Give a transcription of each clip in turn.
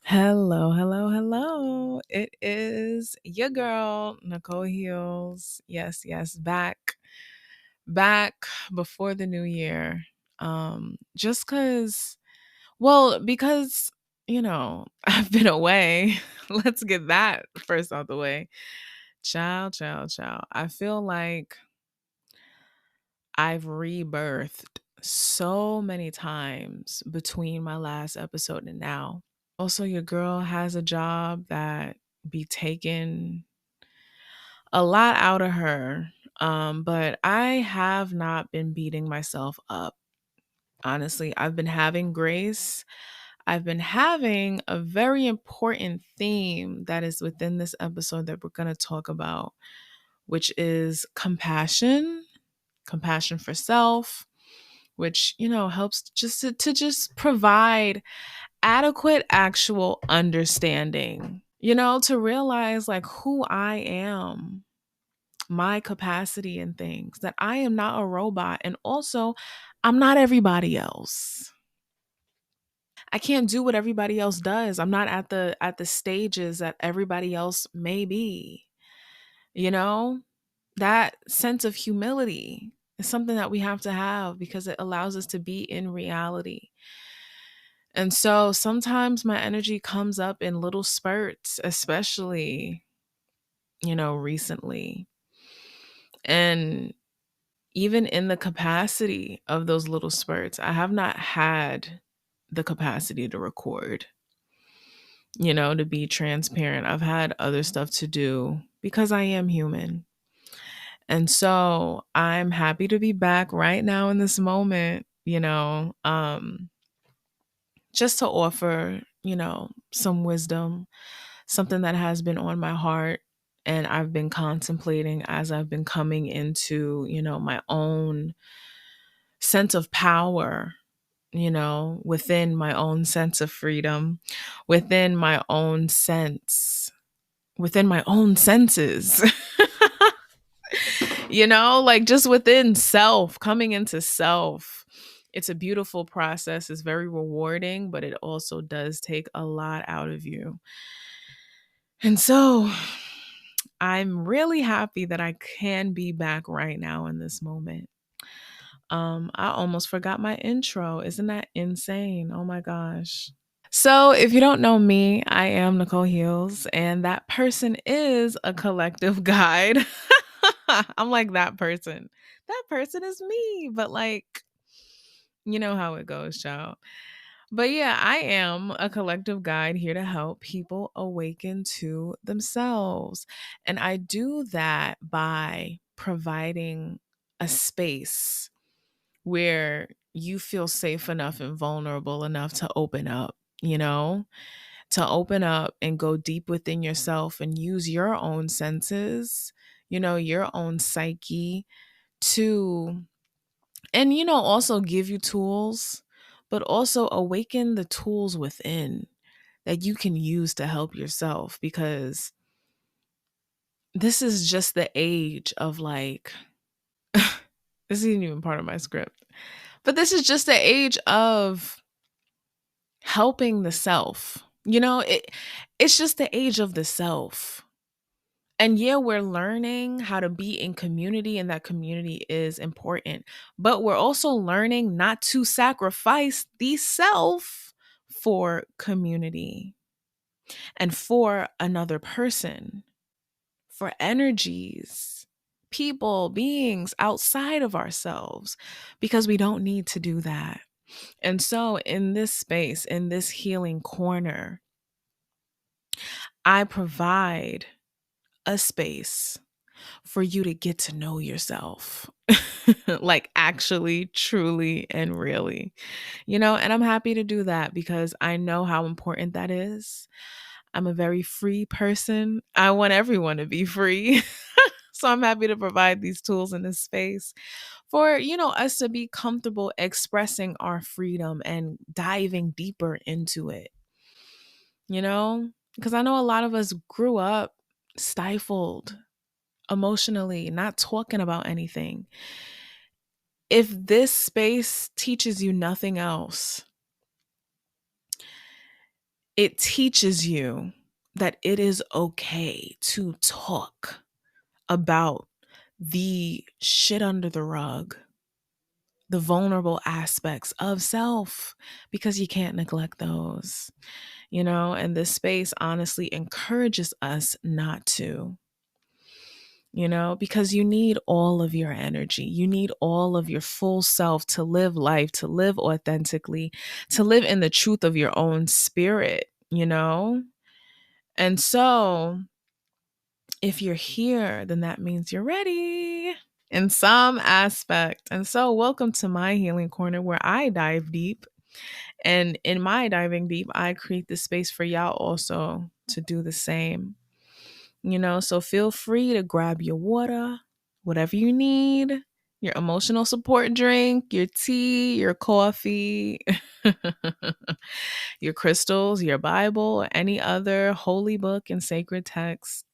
Hello, hello, hello. It is your girl, NicoleHeals. Yes, yes, back before the new year. Just because, I've been away. Let's get that first out the way. Child. I feel like I've rebirthed so many times between my last episode and now. Also, your girl has a job that be taking a lot out of her. But I have not been beating myself up. Honestly, I've been having grace. I've been having a very important theme that is within this episode that we're going to talk about, which is compassion for self, which, helps to just provide adequate actual understanding, to realize like who I am, my capacity and things, that I am not a robot. And also, I'm not everybody else. I can't do what everybody else does. I'm not at the stages that everybody else may be. You know, that sense of humility is something that we have to have because it allows us to be in reality. And so sometimes my energy comes up in little spurts, especially, recently. And even in the capacity of those little spurts, I have not had the capacity to record, to be transparent. I've had other stuff to do because I am human. And so I'm happy to be back right now in this moment, just to offer, some wisdom, something that has been on my heart and I've been contemplating as I've been coming into, my own sense of power, within my own sense of freedom, within my own sense, within my own senses. Like just within self, coming into self. It's a beautiful process. It's very rewarding, but it also does take a lot out of you. And so I'm really happy that I can be back right now in this moment. I almost forgot my intro. Isn't that insane? Oh my gosh. So, if you don't know me, I am NicoleHeals, and that person is a collective guide. I'm like that person. That person is me, but like, you know how it goes, child. But yeah, I am a collective guide here to help people awaken to themselves. And I do that by providing a space where you feel safe enough and vulnerable enough to open up, to open up and go deep within yourself and use your own senses, your own psyche to, and, also give you tools, but also awaken the tools within that you can use to help yourself, because this is just the age of like, this isn't even part of my script, but this is just the age of helping the self. It's just the age of the self. And yeah, we're learning how to be in community, and that community is important. But we're also learning not to sacrifice the self for community and for another person, for energies, people, beings outside of ourselves, because we don't need to do that. And so, in this space, in this healing corner, I provide a space for you to get to know yourself, like actually, truly, and really, and I'm happy to do that because I know how important that is. I'm a very free person. I want everyone to be free. So I'm happy to provide these tools in this space for, us to be comfortable expressing our freedom and diving deeper into it, because I know a lot of us grew up stifled emotionally, not talking about anything. If this space teaches you nothing else, it teaches you that it is okay to talk about the shit under the rug, the vulnerable aspects of self, because you can't neglect those, and this space honestly encourages us not to. Because you need all of your energy. You need all of your full self to live life, to live authentically, to live in the truth of your own spirit. And so, if you're here, then that means you're ready in some aspect. And so, welcome to my healing corner where I dive deep. And in my diving deep, I create the space for y'all also to do the same. So feel free to grab your water, whatever you need, your emotional support drink, your tea, your coffee, your crystals, your Bible, any other holy book and sacred text.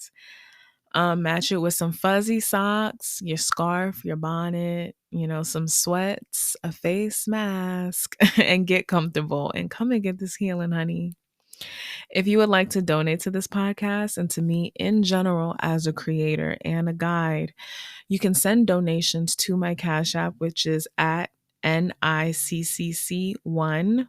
Match it with some fuzzy socks, your scarf, your bonnet, some sweats, a face mask, and get comfortable and come and get this healing, honey. If you would like to donate to this podcast and to me in general as a creator and a guide, you can send donations to my Cash App, which is at NICCC1.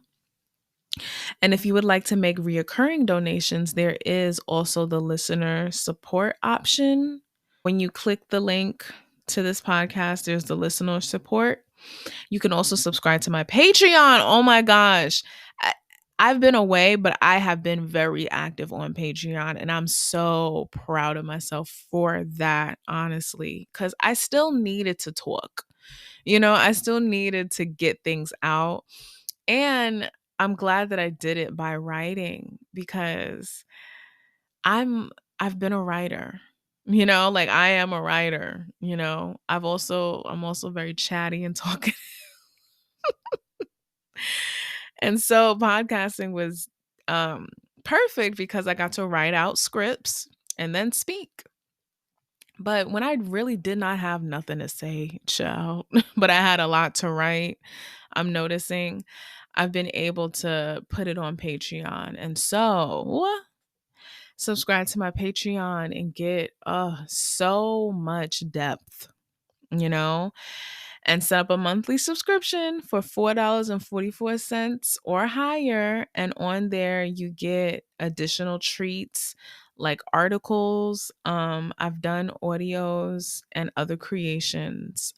And if you would like to make reoccurring donations, there is also the listener support option. When you click the link to this podcast, there's the listener support. You can also subscribe to my Patreon. Oh my gosh. I've been away, but I have been very active on Patreon, and I'm so proud of myself for that, honestly, because I still needed to talk. I still needed to get things out. And I'm glad that I did it by writing, because I've been a writer. Like I am a writer. I'm also very chatty and talkative. And so podcasting was perfect because I got to write out scripts and then speak. But when I really did not have nothing to say, child, but I had a lot to write, I'm noticing I've been able to put it on Patreon. And so subscribe to my Patreon and get so much depth, you know? And set up a monthly subscription for $4.44 or higher. And on there, you get additional treats like articles. I've done audios and other creations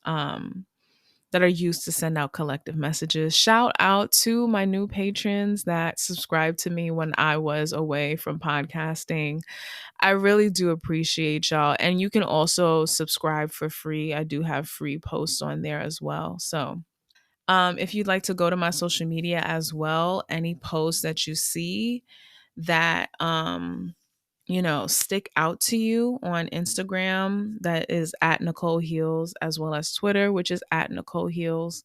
that are used to send out collective messages. Shout out to my new patrons that subscribed to me when I was away from podcasting. I really do appreciate y'all. And you can also subscribe for free. I do have free posts on there as well. So if you'd like to go to my social media as well, any posts that you see that stick out to you on Instagram, that is at NicoleHeals, as well as Twitter, which is at NicoleHeals,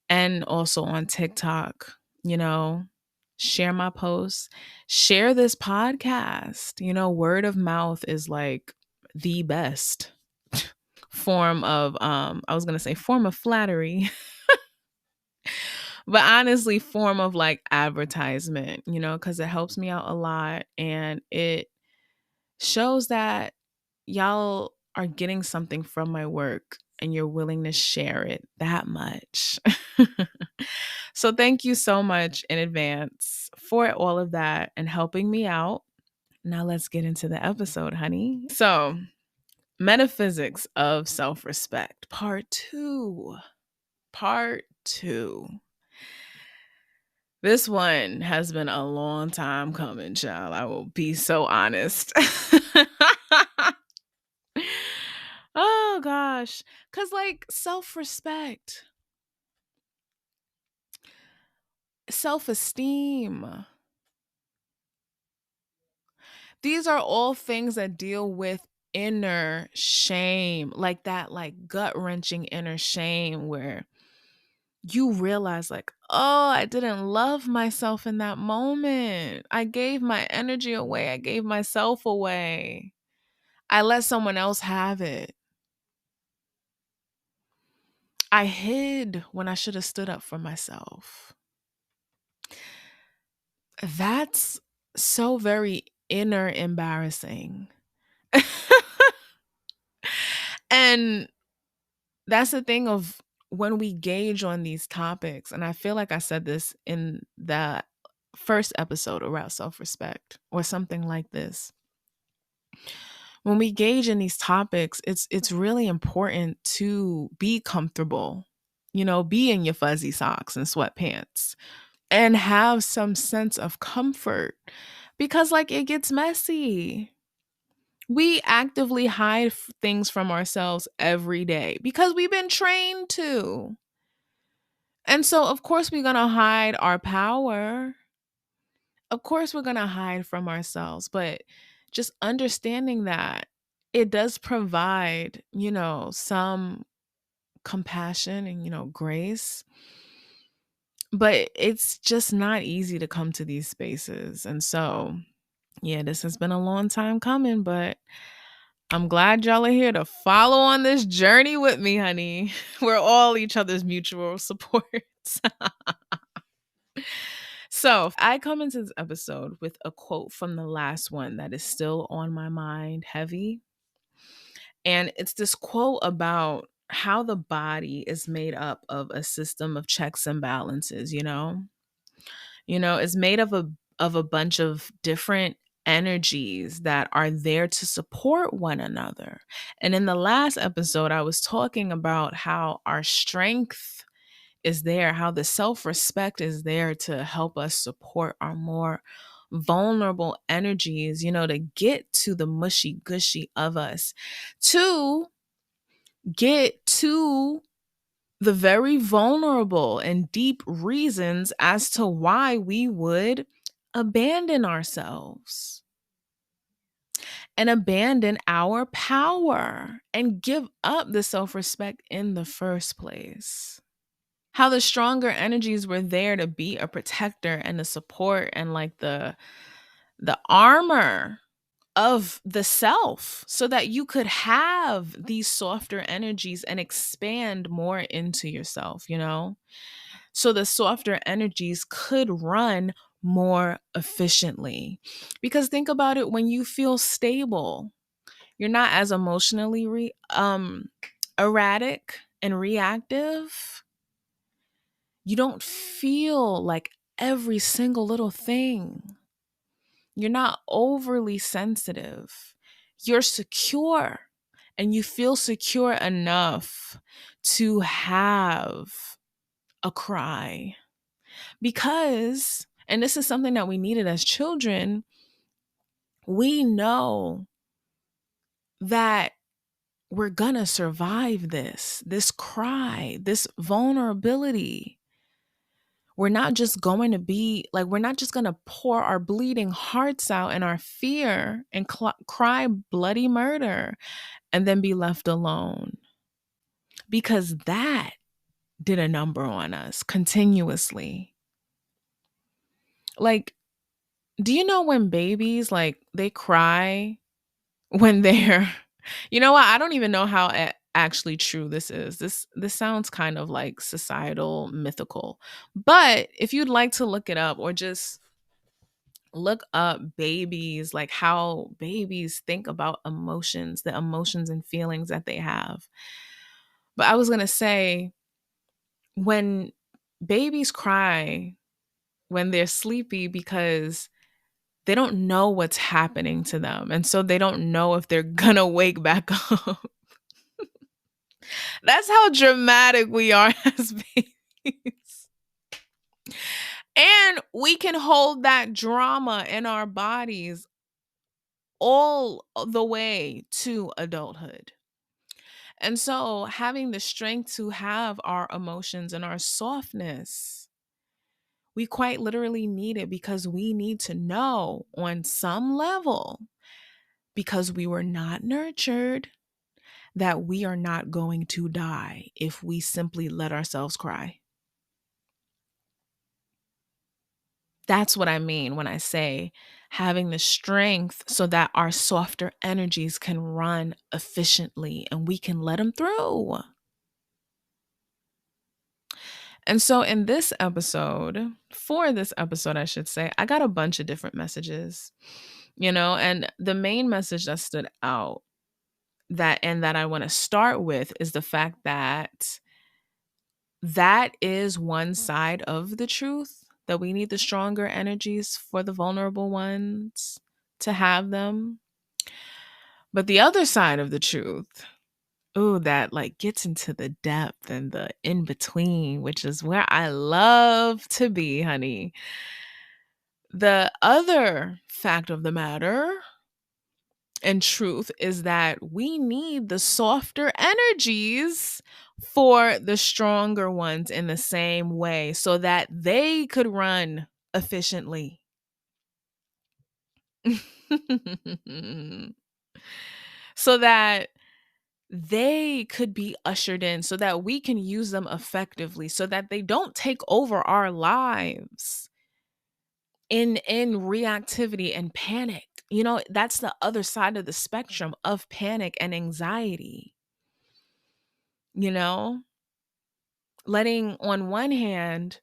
and also on TikTok, share my posts, share this podcast. Word of mouth is like the best form of I was going to say form of flattery, but honestly form of like advertisement, cuz it helps me out a lot, and it shows that y'all are getting something from my work and you're willing to share it that much. So thank you so much in advance for all of that and helping me out. Now let's get into the episode, honey. So, metaphysics of self-respect, part 2. Part 2. This one has been a long time coming, child. I will be so honest. Oh gosh. Cause like self-respect, self-esteem. These are all things that deal with inner shame, like that like gut-wrenching inner shame where you realize like, oh, I didn't love myself in that moment. I gave my energy away. I gave myself away. I let someone else have it. I hid when I should have stood up for myself. That's so very inner embarrassing. And that's the thing of when we gauge on these topics, and I feel like I said this in that first episode around self-respect or something like this. When we gauge in these topics, it's really important to be comfortable. Be in your fuzzy socks and sweatpants and have some sense of comfort because like it gets messy. We actively hide things from ourselves every day because we've been trained to. And so, of course, we're going to hide our power. Of course, we're going to hide from ourselves. But just understanding that it does provide, some compassion and, grace. But it's just not easy to come to these spaces. And so, yeah, this has been a long time coming, but I'm glad y'all are here to follow on this journey with me, honey. We're all each other's mutual supports. So, I come into this episode with a quote from the last one that is still on my mind heavy. And it's this quote about how the body is made up of a system of checks and balances, it's made of a bunch of different energies that are there to support one another. And in the last episode, I was talking about how our strength is there, how the self-respect is there to help us support our more vulnerable energies, to get to the mushy gushy of us, to get to the very vulnerable and deep reasons as to why we would abandon ourselves and abandon our power and give up the self respect in the first place. How the stronger energies were there to be a protector and the support and like the armor of the self so that you could have these softer energies and expand more into yourself, So the softer energies could run more efficiently. Because think about it, when you feel stable, you're not as emotionally erratic and reactive. You don't feel like every single little thing. You're not overly sensitive. You're secure and you feel secure enough to have a cry. Because, and this is something that we needed as children, we know that we're gonna survive this cry, this vulnerability. We're not just going to be like, we're not just going to pour our bleeding hearts out and our fear and cry bloody murder and then be left alone. Because that did a number on us continuously. Like, do you know when babies, like, they cry when they're, you know what? I don't even know how actually true this is. This sounds kind of like societal mythical. But if you'd like to look it up or just look up babies, like how babies think about emotions, the emotions and feelings that they have. But I was going to say, when babies cry when they're sleepy because they don't know what's happening to them. And so they don't know if they're going to wake back up. That's how dramatic we are as babies. And we can hold that drama in our bodies all the way to adulthood. And so having the strength to have our emotions and our softness, we quite literally need it because we need to know on some level, because we were not nurtured, that we are not going to die if we simply let ourselves cry. That's what I mean when I say having the strength so that our softer energies can run efficiently and we can let them through. And so in this episode, for this episode, I should say, I got a bunch of different messages, and the main message that stood out that I want to start with is the fact that that is one side of the truth, that we need the stronger energies for the vulnerable ones to have them. But the other side of the truth, ooh, that like gets into the depth and the in between, which is where I love to be, honey. The other fact of the matter and truth is that we need the softer energies for the stronger ones in the same way so that they could run efficiently. So that they could be ushered in, so that we can use them effectively, so that they don't take over our lives in reactivity and panic. That's the other side of the spectrum of panic and anxiety. You know, letting, on one hand,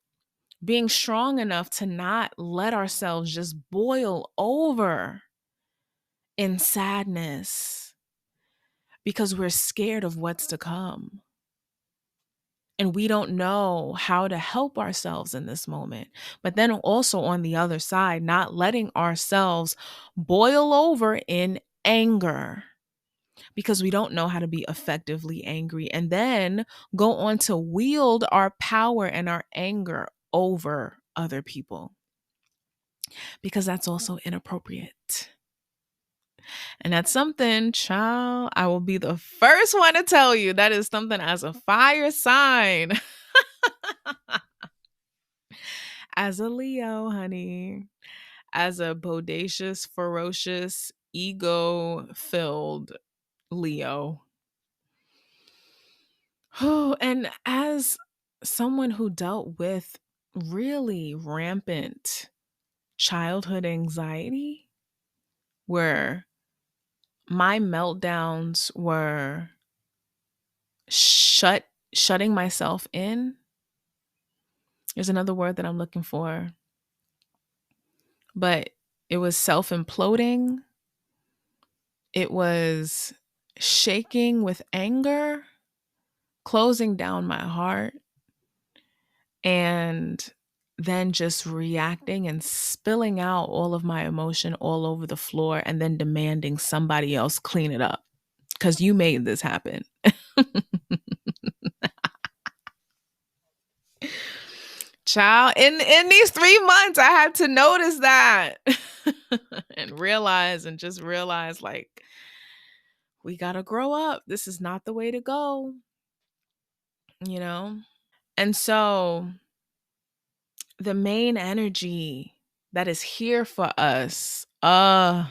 being strong enough to not let ourselves just boil over in sadness because we're scared of what's to come. And we don't know how to help ourselves in this moment. But then also on the other side, not letting ourselves boil over in anger because we don't know how to be effectively angry, and then go on to wield our power and our anger over other people because that's also inappropriate. And that's something, child, I will be the first one to tell you that is something as a fire sign. As a Leo, honey, as a bodacious, ferocious, ego filled Leo. Oh, and as someone who dealt with really rampant childhood anxiety, where my meltdowns were shutting myself in. There's another word that I'm looking for, but it was self imploding. It was shaking with anger, closing down my heart, and then just reacting and spilling out all of my emotion all over the floor and then demanding somebody else clean it up because you made this happen. Child, in these 3 months, I had to notice that and just realize like, we got to grow up. This is not the way to go, you know? And so the main energy that is here for us, that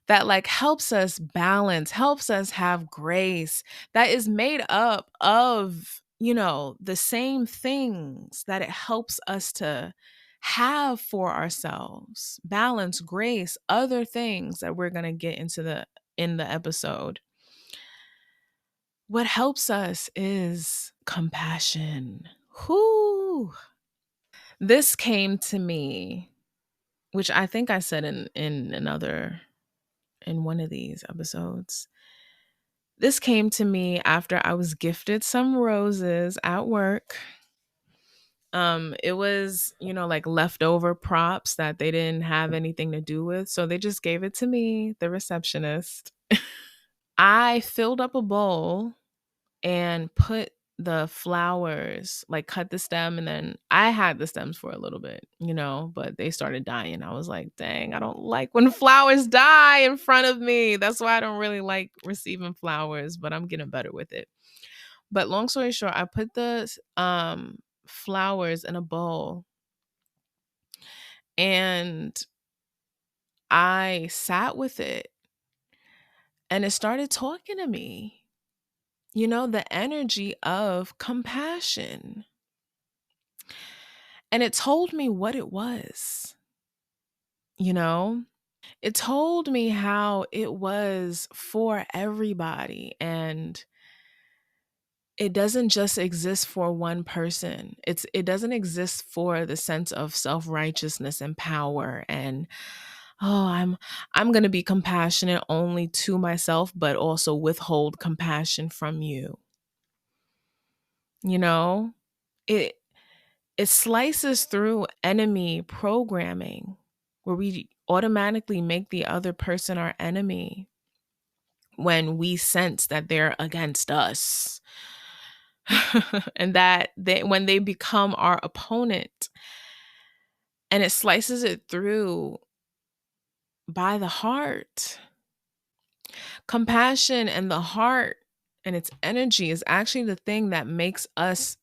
like helps us balance, helps us have grace, that is made up of, the same things that it helps us to have for ourselves. Balance, grace, other things that we're going to get into in the episode. What helps us is compassion. Whoo. This came to me, which I think I said in one of these episodes. This came to me after I was gifted some roses at work. It was, like leftover props that they didn't have anything to do with. So they just gave it to me, the receptionist. I filled up a bowl and put the flowers, like cut the stem, and then I had the stems for a little bit, but they started dying. I was like, dang, I don't like when flowers die in front of me. That's why I don't really like receiving flowers, but I'm getting better with it. But long story short, I put the flowers in a bowl and I sat with it and it started talking to me. The energy of compassion. And it told me what it was, you know? It told me how it was for everybody. And it doesn't just exist for one person. It doesn't exist for the sense of self-righteousness and power and, oh, I'm going to be compassionate only to myself but also withhold compassion from you. You know? It it slices through enemy programming where we automatically make the other person our enemy when we sense that they're against us. And that when they become our opponent, and it slices it through by the heart. Compassion and the heart and its energy is actually the thing that makes us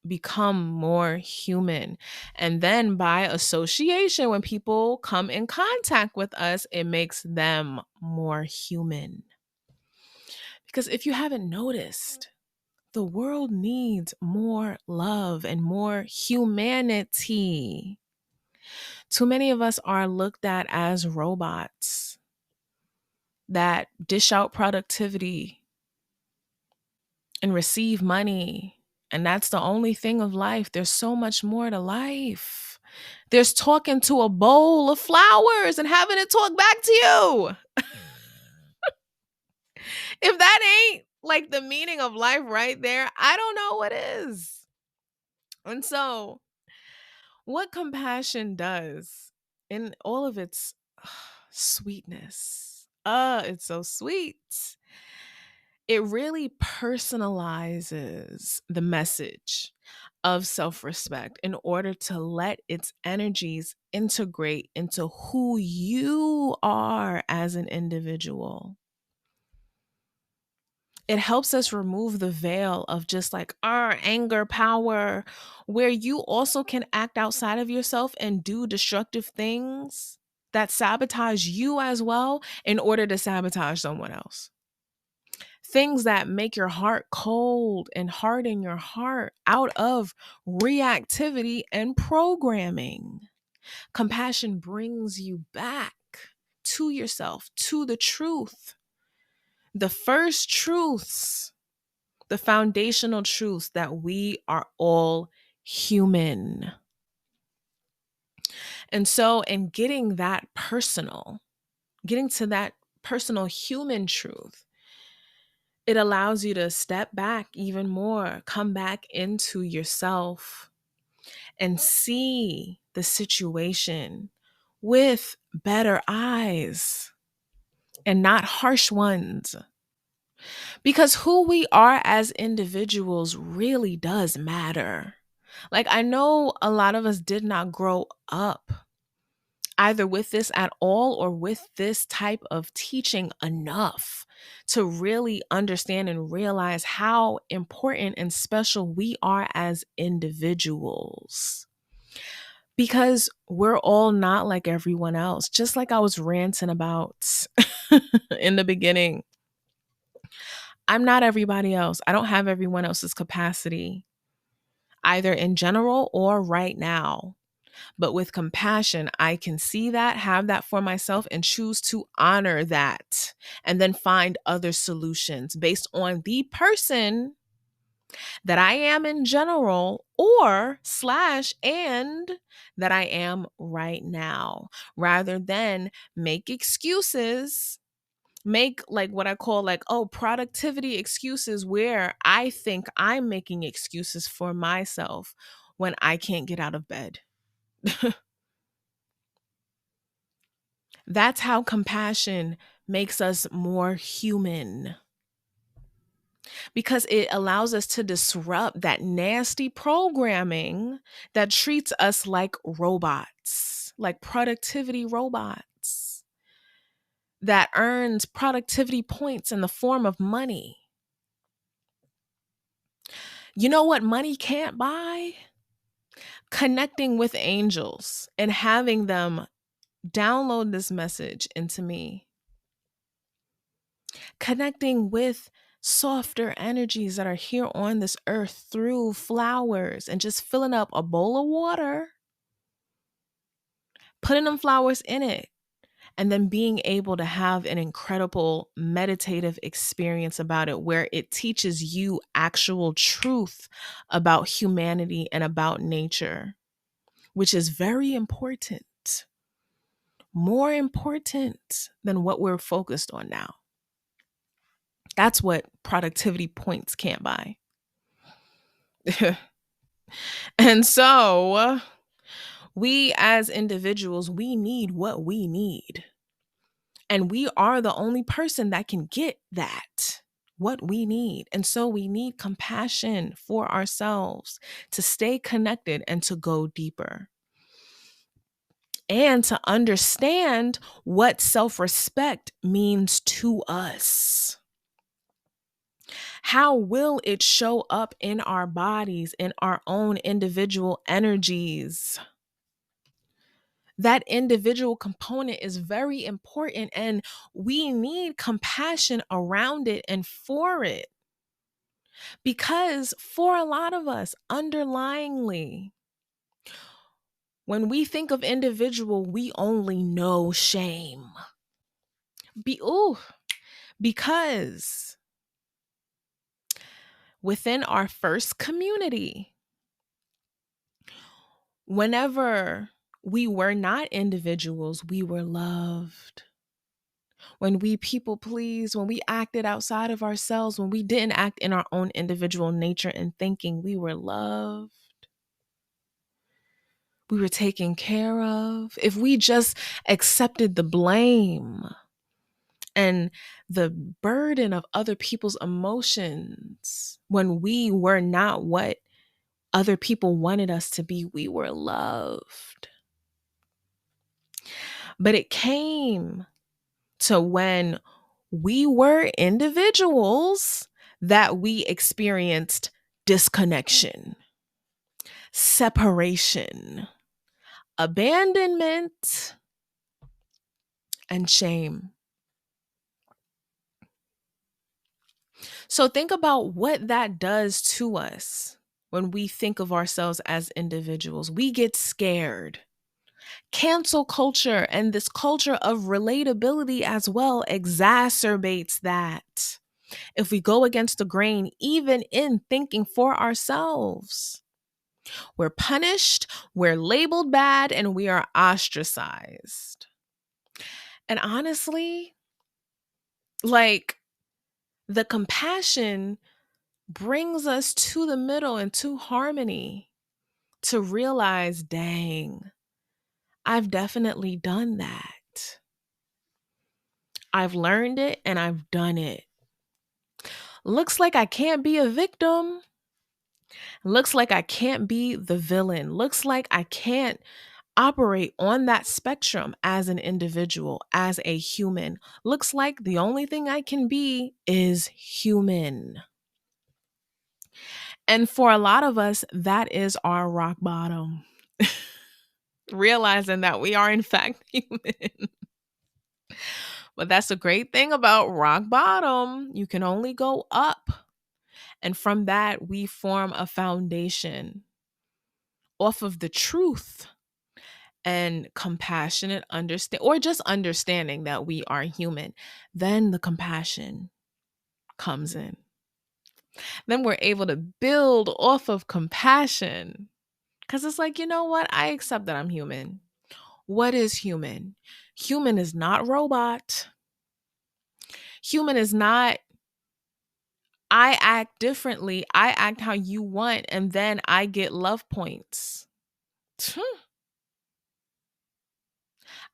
become more human. And then by association, when people come in contact with us, it makes them more human. Because if you haven't noticed, the world needs more love and more humanity. Too many of us are looked at as robots that dish out productivity and receive money. And that's the only thing of life. There's so much more to life. There's talking to a bowl of flowers and having it talk back to you. If that ain't like the meaning of life right there, I don't know what is. And so, what compassion does in all of its sweetness, it's so sweet. It really personalizes the message of self respect in order to let its energies integrate into who you are as an individual. It helps us remove the veil of just like our anger, power, where you also can act outside of yourself and do destructive things that sabotage you as well in order to sabotage someone else. Things that make your heart cold and harden your heart out of reactivity and programming. Compassion brings you back to yourself, to the truth. The first truths, the foundational truths that we are all human. And so, in getting that personal, getting to that personal human truth, it allows you to step back even more, come back into yourself and see the situation with better eyes and not harsh ones. Because who we are as individuals really does matter. Like, I know a lot of us did not grow up either with this at all or with this type of teaching enough to really understand and realize how important and special we are as individuals. Because we're all not like everyone else. Just like I was ranting about in the beginning, I'm not everybody else. I don't have everyone else's capacity, either in general or right now. But with compassion, I can see that, have that for myself, and choose to honor that, and then find other solutions based on the person that I am in general, or slash and that I am right now, rather than make excuses, make like what I call like, oh, productivity excuses, where I think I'm making excuses for myself when I can't get out of bed. That's how compassion makes us more human, because it allows us to disrupt that nasty programming that treats us like robots, like productivity robots that earns productivity points in the form of money. You know what money can't buy? Connecting with angels and having them download this message into me. Connecting with softer energies that are here on this earth through flowers and just filling up a bowl of water, putting them flowers in it, and then being able to have an incredible meditative experience about it where it teaches you actual truth about humanity and about nature, which is very important, more important than what we're focused on now. That's what productivity points can't buy. And so we as individuals, we need what we need. And we are the only person that can get that, what we need. And so we need compassion for ourselves to stay connected and to go deeper. And to understand what self respect means to us. How will it show up in our bodies, in our own individual energies? That individual component is very important, and we need compassion around it and for it. Because for a lot of us, underlyingly, when we think of individual, we only know shame. Because within our first community, whenever we were not individuals, we were loved. When we people pleased, when we acted outside of ourselves, when we didn't act in our own individual nature and thinking, we were loved. We were taken care of. If we just accepted the blame and the burden of other people's emotions when we were not what other people wanted us to be, we were loved. But it came to when we were individuals that we experienced disconnection, separation, abandonment, and shame. So think about what that does to us when we think of ourselves as individuals. We get scared. Cancel culture and this culture of relatability as well exacerbates that. If we go against the grain, even in thinking for ourselves, we're punished, we're labeled bad, and we are ostracized. And honestly, like, the compassion brings us to the middle and to harmony to realize, dang, I've definitely done that. I've learned it and I've done it. Looks like I can't be a victim. Looks like I can't be the villain. Looks like I can't operate on that spectrum as an individual, as a human. Looks like the only thing I can be is human. And for a lot of us, that is our rock bottom. Realizing that we are in fact human. But that's a great thing about rock bottom. You can only go up. And from that, we form a foundation off of the truth and compassionate understand, or just understanding that we are human. Then the compassion comes in. Then we're able to build off of compassion. Because it's like, you know what? I accept that I'm human. What is human? Human is not robot. Human is not, I act differently. I act how you want, and then I get love points.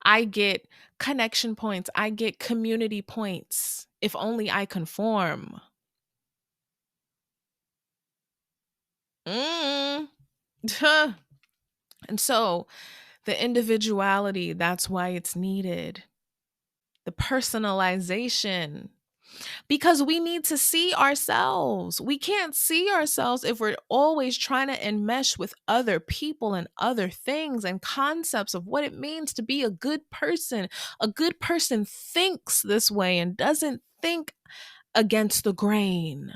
I get connection points. I get community points. If only I conform. Mm. And so the individuality, that's why it's needed. The personalization. Because we need to see ourselves. We can't see ourselves if we're always trying to enmesh with other people and other things and concepts of what it means to be a good person. A good person thinks this way and doesn't think against the grain.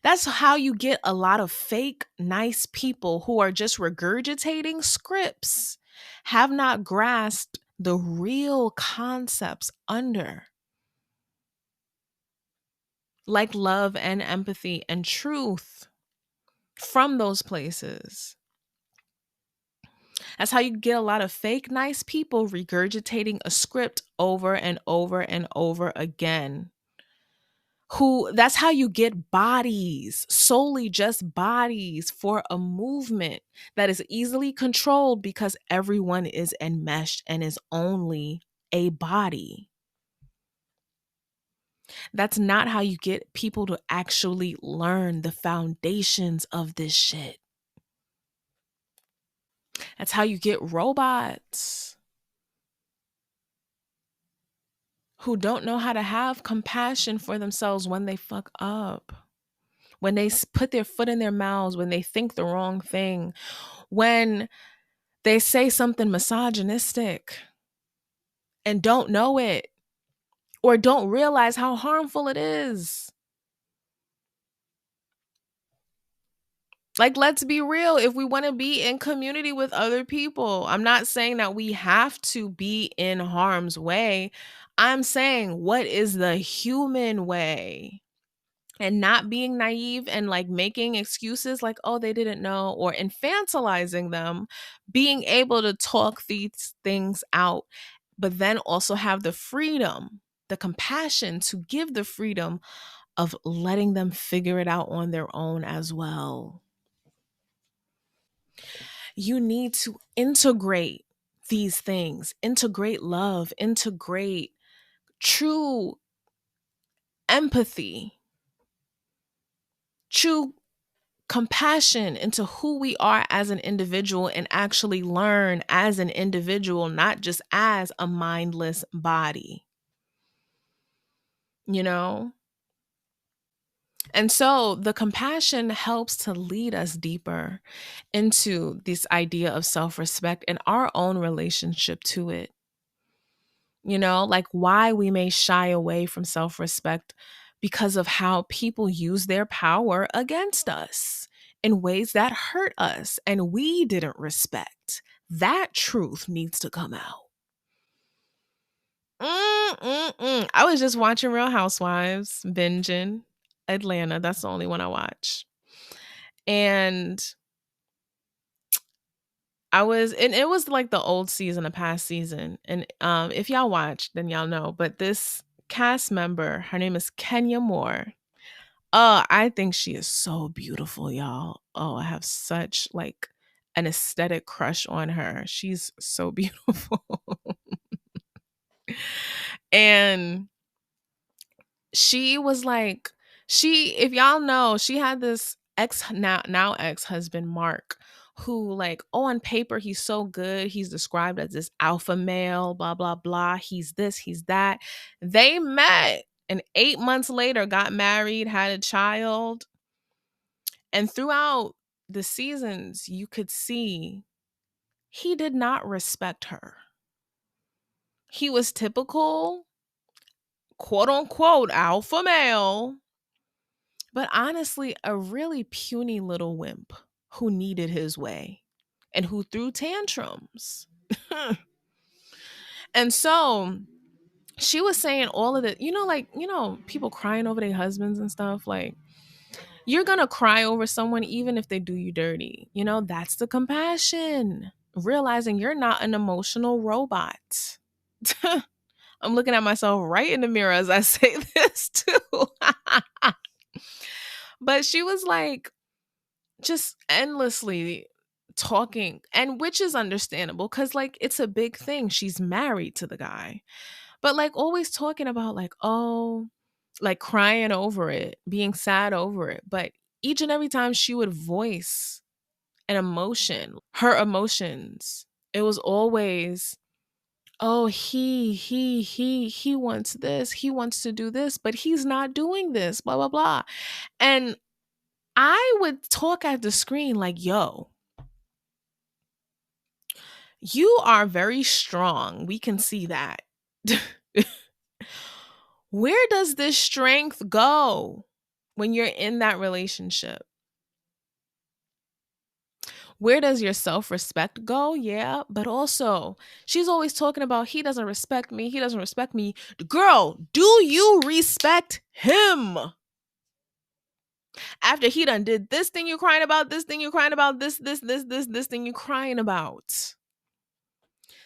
That's how you get a lot of fake, nice people who are just regurgitating scripts, have not grasped the real concepts under, like love and empathy and truth, from those places. That's how you get a lot of fake nice people regurgitating a script over and over and over again. That's how you get bodies, solely just bodies for a movement that is easily controlled because everyone is enmeshed and is only a body. That's not how you get people to actually learn the foundations of this shit. That's how you get robots who don't know how to have compassion for themselves when they fuck up, when they put their foot in their mouths, when they think the wrong thing, when they say something misogynistic and don't know it or don't realize how harmful it is. Like, let's be real. If we want to be in community with other people, I'm not saying that we have to be in harm's way. I'm saying, what is the human way? And not being naive and like making excuses like, oh, they didn't know, or infantilizing them, being able to talk these things out, but then also have the freedom, the compassion to give the freedom of letting them figure it out on their own as well. You need to integrate these things, integrate love, integrate true empathy, true compassion into who we are as an individual, and actually learn as an individual, not just as a mindless body, you know? And so the compassion helps to lead us deeper into this idea of self respect and our own relationship to it. Like why we may shy away from self respect because of how people use their power against us in ways that hurt us and we didn't respect. That truth needs to come out. I was just watching Real Housewives, binging Atlanta. That's the only one I watch. And and it was like the old season, the past season. And if y'all watch, then y'all know. But this cast member, her name is Kenya Moore. I think she is so beautiful, y'all. Oh, I have such like an aesthetic crush on her. She's so beautiful. And she was like, if y'all know, she had this now ex-husband, Mark, who like, oh, on paper he's so good, he's described as this alpha male, blah blah blah, he's this, he's that. They met and 8 months later got married, had a child. And throughout the seasons you could see he did not respect her. He was typical, quote unquote, alpha male, but honestly, a really puny little wimp who needed his way and who threw tantrums. And so she was saying all of it, people crying over their husbands and stuff. Like, you're going to cry over someone even if they do you dirty. That's the compassion. Realizing you're not an emotional robot. I'm looking at myself right in the mirror as I say this too. But she was like, just endlessly talking, and which is understandable because like it's a big thing. She's married to the guy, but like always talking about like, oh, like crying over it, being sad over it. But each and every time she would voice an emotion, her emotions, it was always, oh, he wants this, he wants to do this, but he's not doing this, blah blah blah. And I would talk at the screen like, yo, you are very strong. We can see that. Where does this strength go when you're in that relationship? Where does your self-respect go? Yeah, but also she's always talking about he doesn't respect me. He doesn't respect me. Girl, do you respect him? After he done did this thing you're crying about, this thing you're crying about, this thing you're crying about.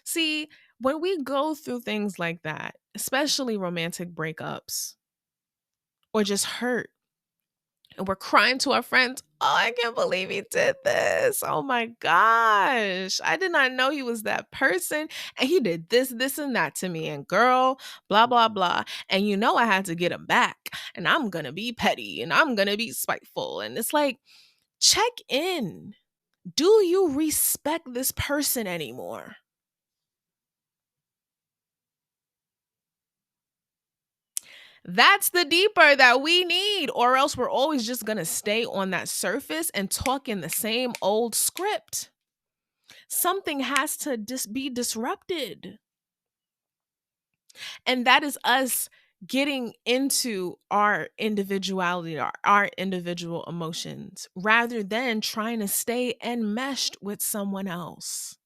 See, when we go through things like that, especially romantic breakups or just hurt, and we're crying to our friends, oh, I can't believe he did this. Oh my gosh. I did not know he was that person. And he did this, and that to me. And girl, blah, blah, blah. And you know, I had to get him back. And I'm going to be petty and I'm going to be spiteful. And it's like, check in. Do you respect this person anymore? That's the deeper that we need, or else we're always just going to stay on that surface and talk in the same old script. Something has to be disrupted. And that is us getting into our individuality, our individual emotions, rather than trying to stay enmeshed with someone else.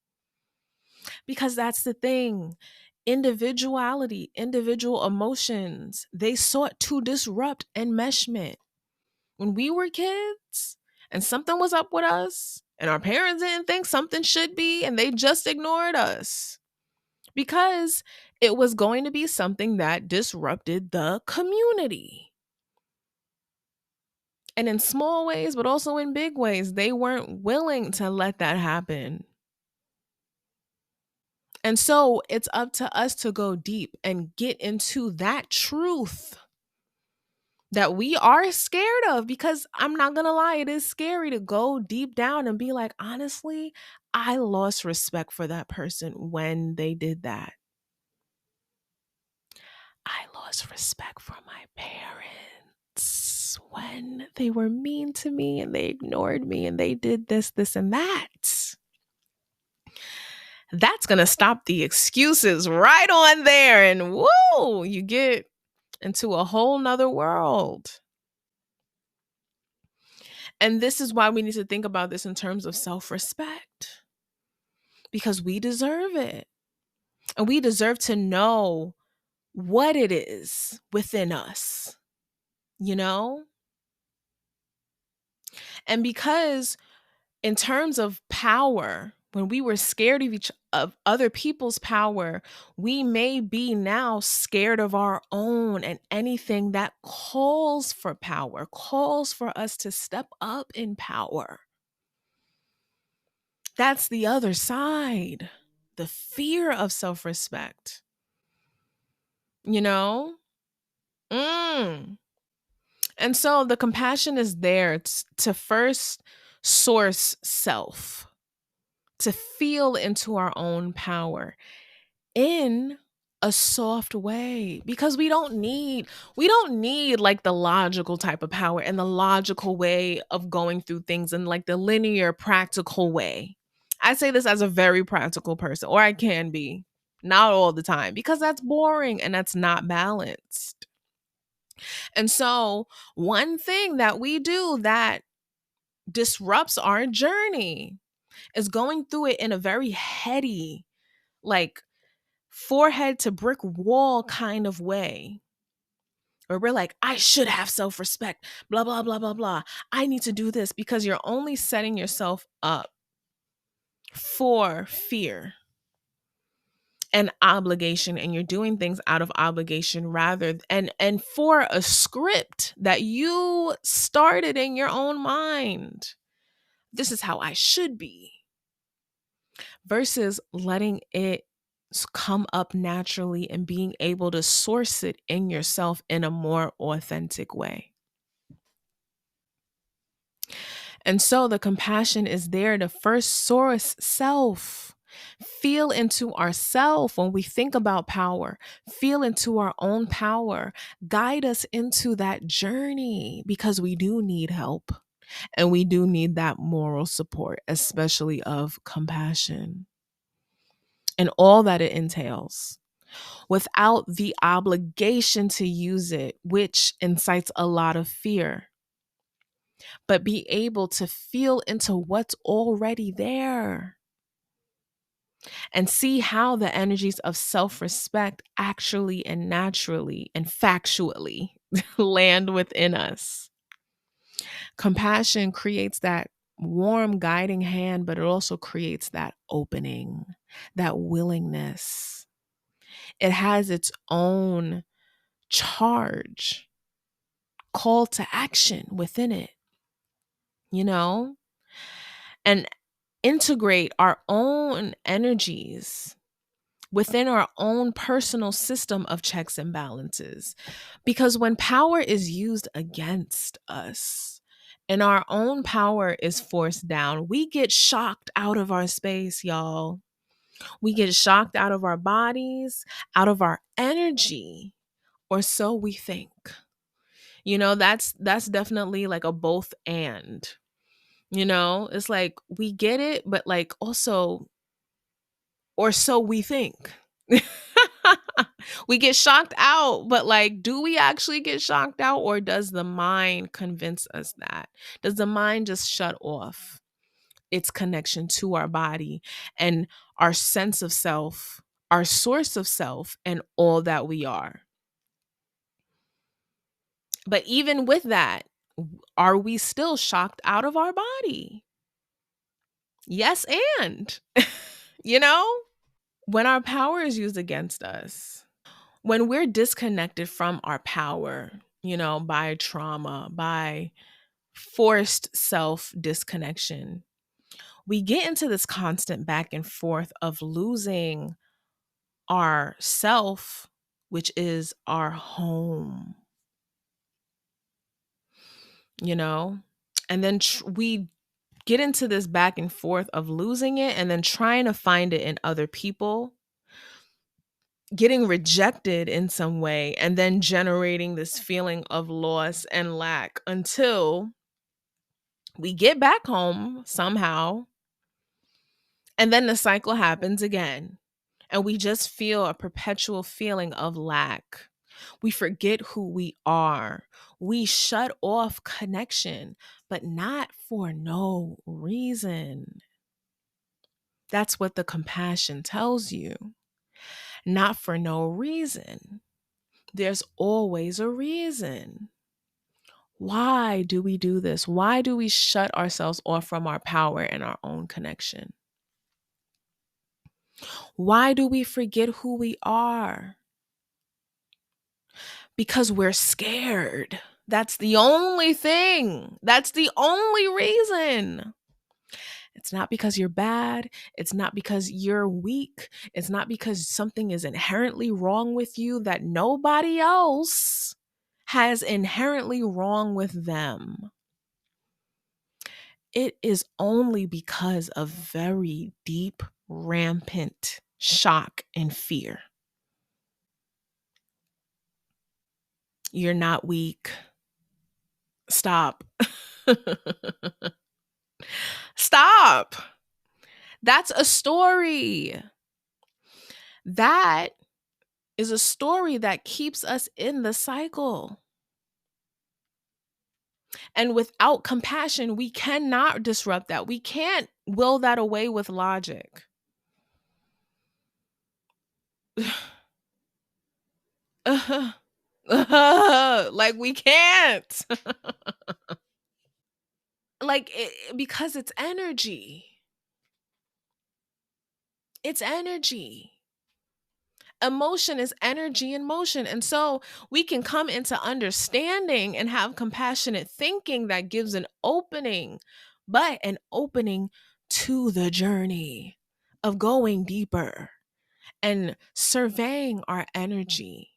Because that's the thing. Individuality, individual emotions, they sought to disrupt enmeshment. When we were kids and something was up with us and our parents didn't think something should be and they just ignored us because it was going to be something that disrupted the community. And in small ways, but also in big ways, they weren't willing to let that happen. And so it's up to us to go deep and get into that truth that we are scared of, because I'm not going to lie, it is scary to go deep down and be like, honestly, I lost respect for that person when they did that. I lost respect for my parents when they were mean to me and they ignored me and they did this, and that. That's going to stop the excuses right on there. And whoa, you get into a whole nother world. And this is why we need to think about this in terms of self-respect, because we deserve it. And we deserve to know what it is within us, you know? And because in terms of power, when we were scared of other people's power, we may be now scared of our own, and anything that calls for power, calls for us to step up in power. That's the other side, the fear of self-respect. You know? And so the compassion is there to first source self, to feel into our own power in a soft way, because we don't need like the logical type of power and the logical way of going through things and like the linear practical way. I say this as a very practical person, or I can be, not all the time, because that's boring and that's not balanced. And so one thing that we do that disrupts our journey is going through it in a very heady, like forehead to brick wall kind of way, where we're like, I should have self-respect, blah, blah, blah, blah, blah. I need to do this, because you're only setting yourself up for fear and obligation, and you're doing things out of obligation rather and for a script that you started in your own mind. This is how I should be, versus letting it come up naturally and being able to source it in yourself in a more authentic way. And so the compassion is there to first source self. Feel into ourself when we think about power. Feel into our own power. Guide us into that journey, because we do need help and we do need that moral support, especially of compassion and all that it entails, without the obligation to use it, which incites a lot of fear. but be able to feel into what's already there and see how the energies of self respect actually and naturally and factually land within us. Compassion creates that warm guiding hand, but it also creates that opening, that willingness. It has its own charge, call to action within it, you know, and integrate our own energies within our own personal system of checks and balances. Because when power is used against us and our own power is forced down, we get shocked out of our space, y'all. We get shocked out of our bodies, out of our energy, or so we think. That's definitely like a both and. It's like we get it, but like also, or so we think. We get shocked out, but like, do we actually get shocked out, or does the mind convince us that? Does the mind just shut off its connection to our body and our sense of self, our source of self, and all that we are? But even with that, are we still shocked out of our body? Yes, and you know, when our power is used against us, when we're disconnected from our power, by trauma, by forced self disconnection, we get into this constant back and forth of losing our self, which is our home, you know? And then we get into this back and forth of losing it and then trying to find it in other people, getting rejected in some way, and then generating this feeling of loss and lack until we get back home somehow. And then the cycle happens again. And we just feel a perpetual feeling of lack. We forget who we are. We shut off connection, but not for no reason. That's what the compassion tells you. Not for no reason. There's always a reason. Why do we do this? Why do we shut ourselves off from our power and our own connection? Why do we forget who we are? Because we're scared. That's the only thing. That's the only reason. It's not because you're bad. It's not because you're weak. It's not because something is inherently wrong with you that nobody else has inherently wrong with them. It is only because of very deep, rampant shock and fear. You're not weak. Stop. Stop. That's a story. That is a story that keeps us in the cycle. And without compassion, we cannot disrupt that. We can't will that away with logic. Like we can't. Because it's energy. It's energy. Emotion is energy in motion. And so we can come into understanding and have compassionate thinking that gives an opening, but an opening to the journey of going deeper and surveying our energy,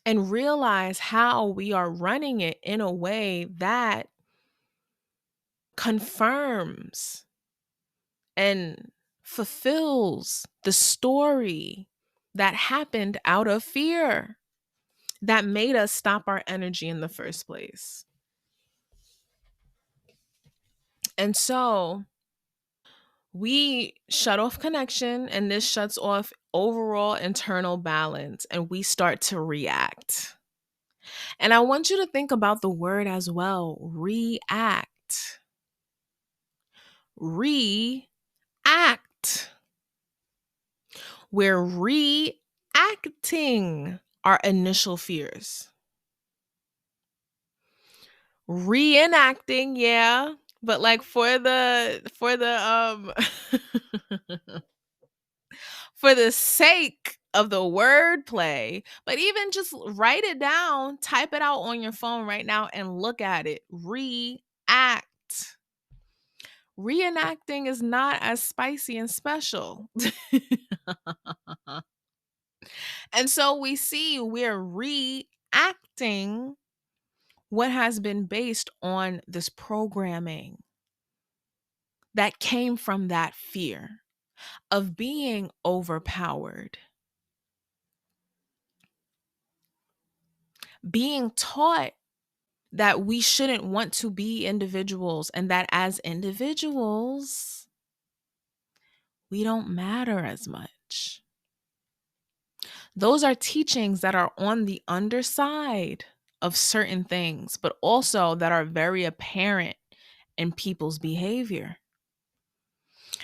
and realize how we are running it in a way that confirms and fulfills the story that happened out of fear that made us stop our energy in the first place. And so we shut off connection, and this shuts off overall internal balance, and we start to react. And I want you to think about the word as well, react. React. We're reacting our initial fears. Reenacting, yeah. But like for the for the sake of the wordplay, but even just write it down, type it out on your phone right now and look at it. React. Reenacting is not as spicy and special. And so we see we're reacting what has been based on this programming that came from that fear of being overpowered, being taught that we shouldn't want to be individuals and that as individuals, we don't matter as much. Those are teachings that are on the underside of certain things, but also that are very apparent in people's behavior.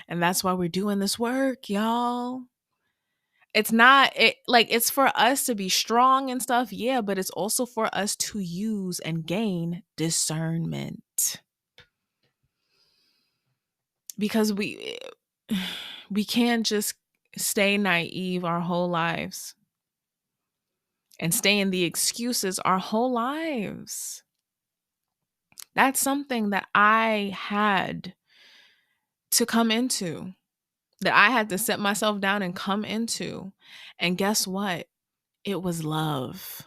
And that's why we're doing this work, y'all. It's not it like it's for us to be strong and stuff, yeah, but it's also for us to use and gain discernment. Because we can't just stay naive our whole lives and stay in the excuses our whole lives. That's something that I had to come into, that I had to set myself down and come into. And guess what? It was love.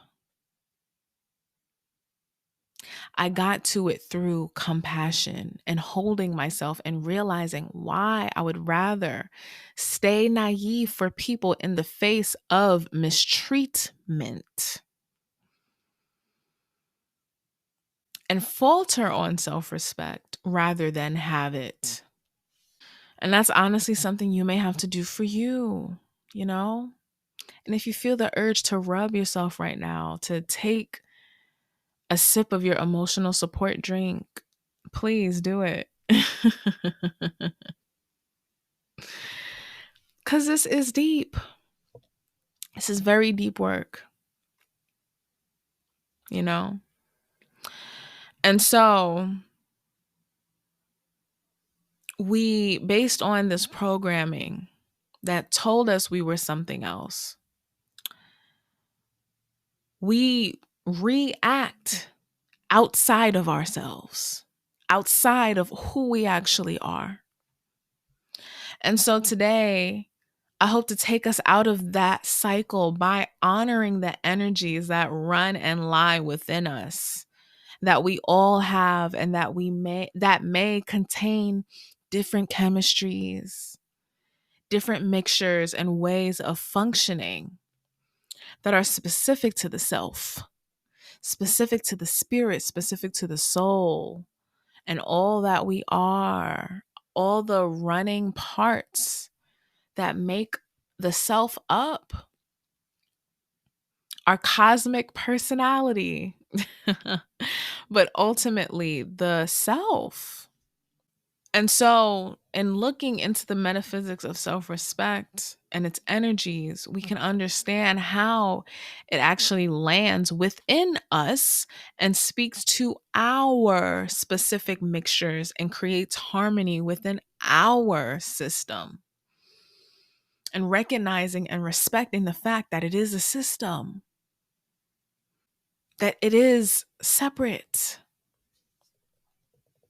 I got to it through compassion and holding myself and realizing why I would rather stay naive for people in the face of mistreatment and falter on self-respect rather than have it. And that's honestly something you may have to do for you, you know? And if you feel the urge to rub yourself right now, to take a sip of your emotional support drink, please do it. Because this is deep. This is very deep work, you know? And so we, based on this programming that told us we were something else, we react outside of ourselves, outside of who we actually are. And so today, I hope to take us out of that cycle by honoring the energies that run and lie within us, that we all have, and that may contain different chemistries, different mixtures and ways of functioning that are specific to the self, specific to the spirit, specific to the soul, and all that we are, all the running parts that make the self up, our cosmic personality, but ultimately the self. And so, in looking into the metaphysics of self respect and its energies, we can understand how it actually lands within us and speaks to our specific mixtures and creates harmony within our system. And recognizing and respecting the fact that it is a system, that it is separate,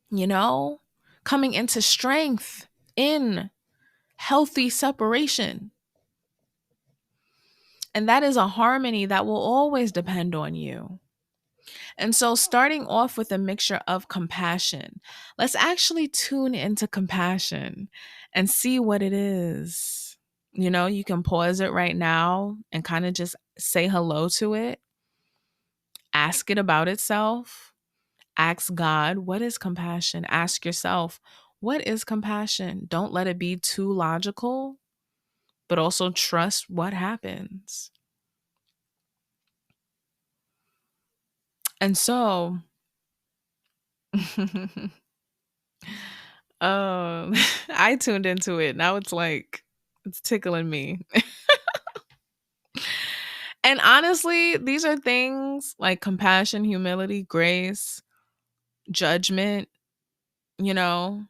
you know, coming into strength in healthy separation. And that is a harmony that will always depend on you. And so, starting off with a mixture of compassion, let's actually tune into compassion and see what it is. You know, you can pause it right now and kind of just say hello to it, ask it about itself. Ask God, what is compassion? Ask yourself, what is compassion? Don't let it be too logical, but also trust what happens. And so, I tuned into it. Now it's like, it's tickling me. And honestly, these are things like compassion, humility, grace, judgment, you know,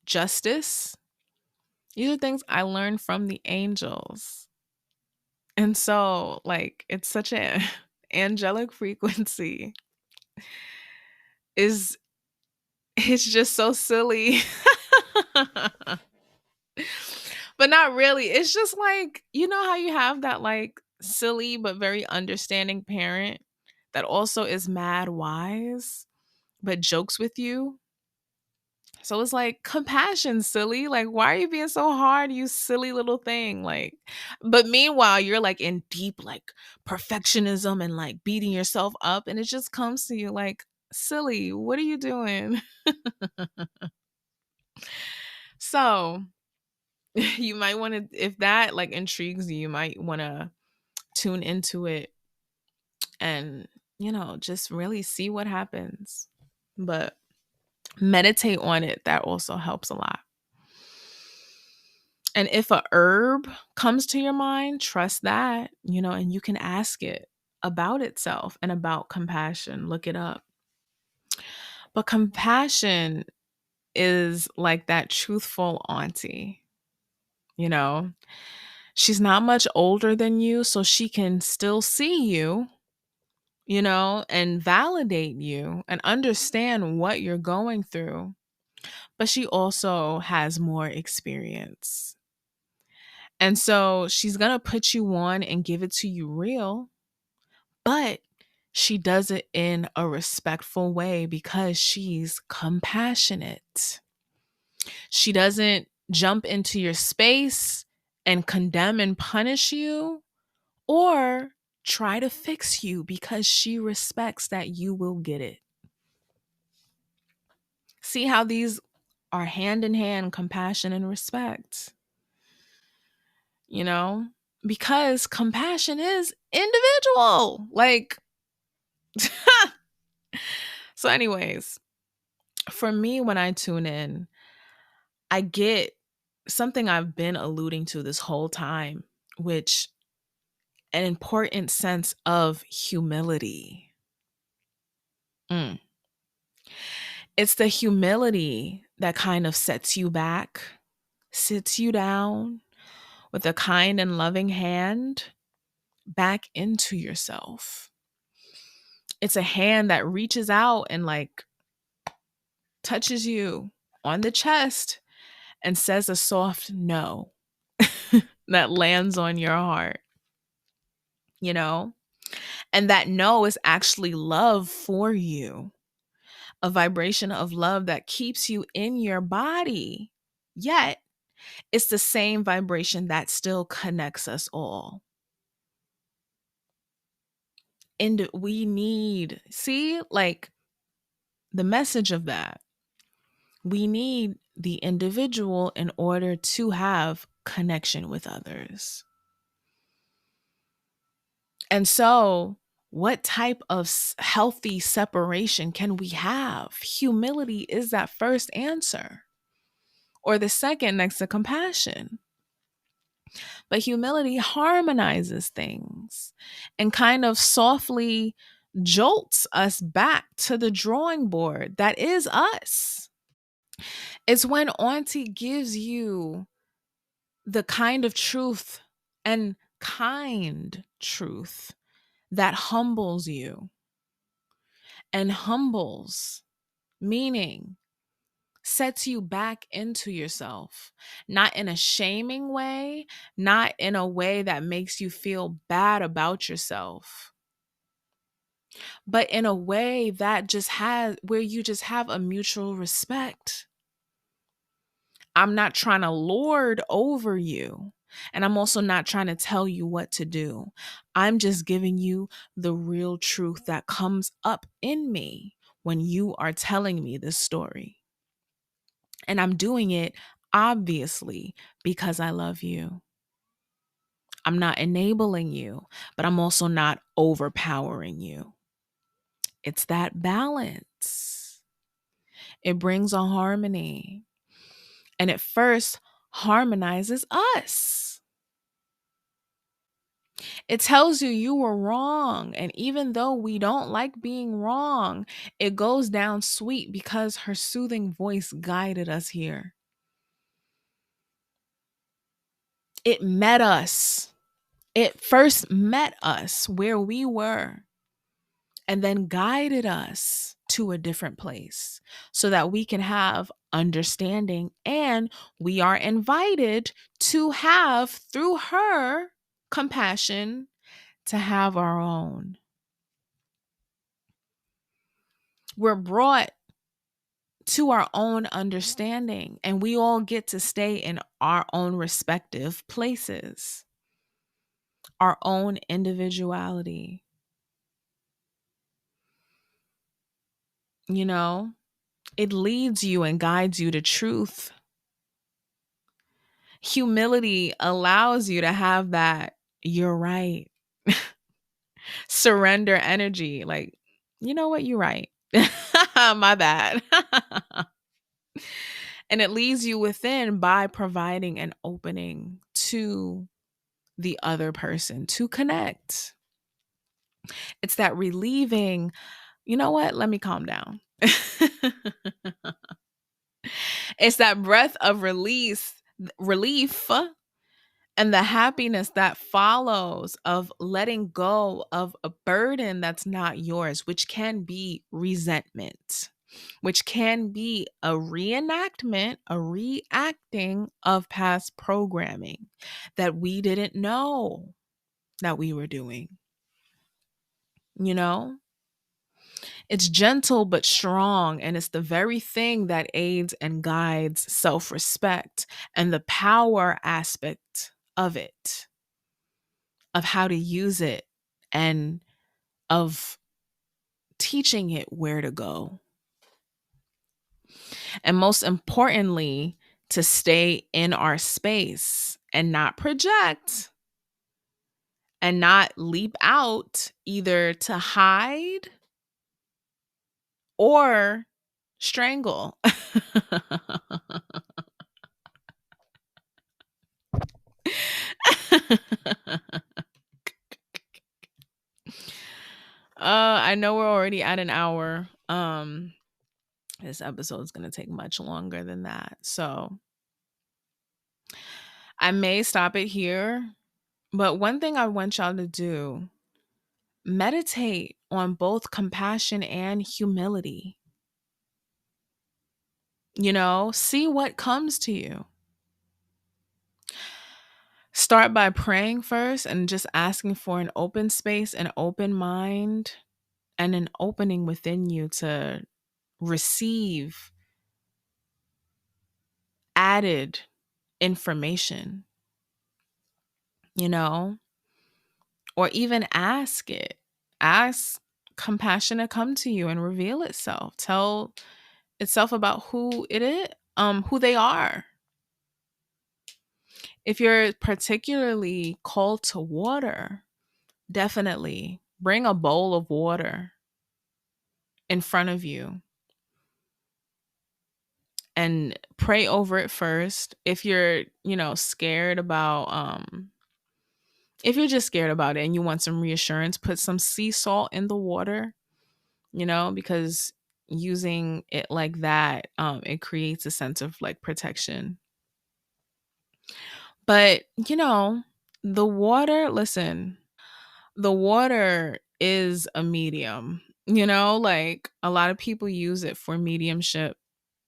justice. These are things I learned from the angels. And so, like, it's such an angelic frequency. Is It's just so silly. But not really. It's just like, you know how you have that like silly but very understanding parent that also is mad wise but jokes with you? So it's like compassion, silly. Like, why are you being so hard, you silly little thing? Like, but meanwhile, you're like in deep like perfectionism and like beating yourself up, and it just comes to you like, silly, what are you doing? So you might want to, if that like intrigues you, you might want to tune into it and, just really see what happens. But meditate on it. That also helps a lot. And if a herb comes to your mind, trust that, and you can ask it about itself and about compassion. Look it up. But compassion is like that truthful auntie, you know? She's not much older than you, so she can still see you, and validate you and understand what you're going through. But she also has more experience. And so she's going to put you on and give it to you real, but she does it in a respectful way because she's compassionate. She doesn't jump into your space and condemn and punish you or try to fix you because she respects that you will get it. See how these are hand in hand, compassion and respect, you know? Because compassion is individual. Like, so, anyways, for me, when I tune in, I get something I've been alluding to this whole time, which an important sense of humility. Mm. It's the humility that kind of sets you back, sits you down with a kind and loving hand back into yourself. It's a hand that reaches out and like touches you on the chest and says a soft no that lands on your heart, you know? And that no is actually love for you, a vibration of love that keeps you in your body. Yet, it's the same vibration that still connects us all. And we need, see, like the message of that, we need the individual in order to have connection with others. And so, what type of healthy separation can we have? Humility is that first answer, or the second next to compassion. But humility harmonizes things and kind of softly jolts us back to the drawing board that is us. It's when Auntie gives you the kind of truth and kind truth that humbles you, and humbles, meaning sets you back into yourself, not in a shaming way, not in a way that makes you feel bad about yourself, but in a way that just has where you just have a mutual respect. I'm not trying to lord over you. And I'm also not trying to tell you what to do. I'm just giving you the real truth that comes up in me when you are telling me this story. And I'm doing it obviously because I love you. I'm not enabling you, but I'm also not overpowering you. It's that balance. It brings a harmony. And it first harmonizes us. It tells you you were wrong. And even though we don't like being wrong, it goes down sweet because her soothing voice guided us here. It met us. It first met us where we were and then guided us to a different place so that we can have understanding, and we are invited to have, through her compassion, to have our own. We're brought to our own understanding, and we all get to stay in our own respective places, our own individuality. You know, it leads you and guides you to truth. Humility allows you to have that, you're right, surrender energy. Like, you know what? You're right. My bad. And it leads you within by providing an opening to the other person to connect. It's that relieving, you know what? Let me calm down. It's that breath of relief, and the happiness that follows of letting go of a burden that's not yours, which can be resentment, which can be a reenactment, a reacting of past programming that we didn't know that we were doing. You know, it's gentle but strong, and it's the very thing that aids and guides self respect and the power aspect of it, of how to use it, and of teaching it where to go. And most importantly, to stay in our space and not project and not leap out either to hide or strangle. I know we're already at an hour. This episode is going to take much longer than that. So I may stop it here. But one thing I want y'all to do, meditate on both compassion and humility. You know, see what comes to you. Start by praying first and just asking for an open space, an open mind, and an opening within you to receive added information, you know, or even ask it. Ask compassion to come to you and reveal itself. Tell itself about who it is, who they are. If you're particularly called to water, definitely bring a bowl of water in front of you and pray over it first. If you're, scared about if you're just scared about it and you want some reassurance, put some sea salt in the water, because using it like that, it creates a sense of like protection. But, the water, listen, the water is a medium, like a lot of people use it for mediumship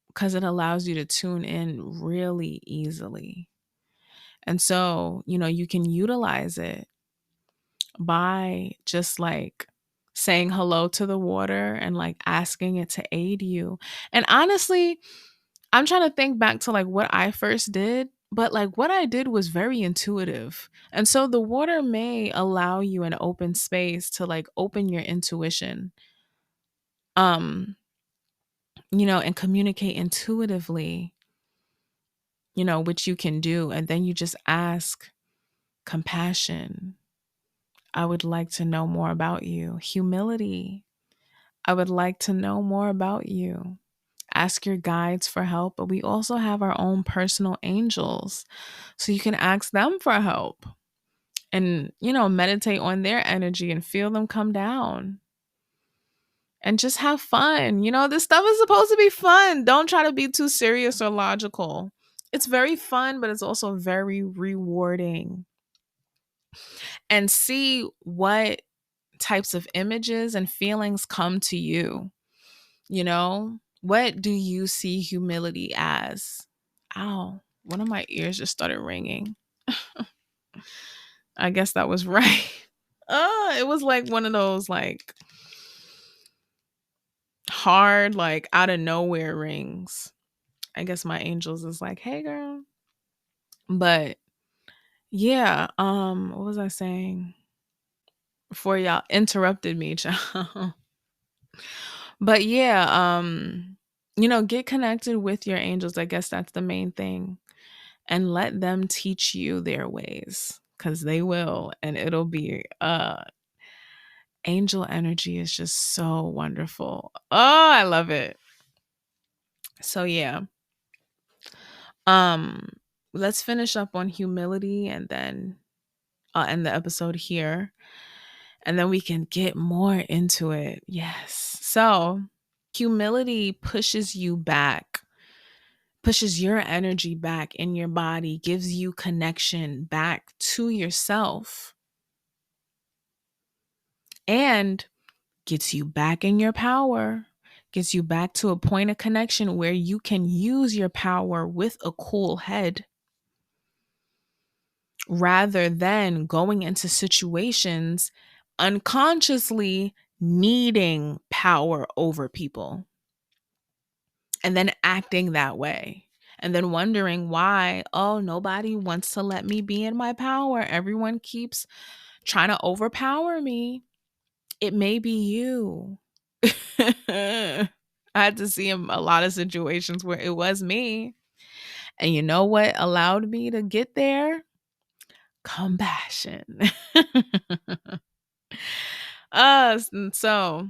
because it allows you to tune in really easily. And so, you can utilize it by just like saying hello to the water and like asking it to aid you. And honestly, I'm trying to think back to like what I first did, but like what I did was very intuitive. And so the water may allow you an open space to like open your intuition, um, and communicate intuitively, which you can do. And then you just ask compassion. I would like to know more about you. Humility. I would like to know more about you. Ask your guides for help, but we also have our own personal angels. So you can ask them for help and, meditate on their energy and feel them come down and just have fun. This stuff is supposed to be fun. Don't try to be too serious or logical. It's very fun, but it's also very rewarding. And see what types of images and feelings come to you. What do you see humility as? Ow, one of my ears just started ringing. I guess that was right. It was like one of those like hard, like out of nowhere rings. I guess my angels is like, hey girl. But yeah, what was I saying? Before y'all interrupted me, child. But yeah, get connected with your angels. I guess that's the main thing. And let them teach you their ways, because they will, and it'll be angel energy is just so wonderful. Oh, I love it. So yeah. Um let's finish up on humility, and then I'll end the episode here, and then we can get more into it. Yes. So, humility pushes your energy back in your body, gives you connection back to yourself, and gets you back in your power, gets you back to a point of connection where you can use your power with a cool head rather than going into situations unconsciously needing power over people and then acting that way. And then wondering why, oh, nobody wants to let me be in my power. Everyone keeps trying to overpower me. It may be you. I had to see a lot of situations where it was me. And you know what allowed me to get there? Compassion. So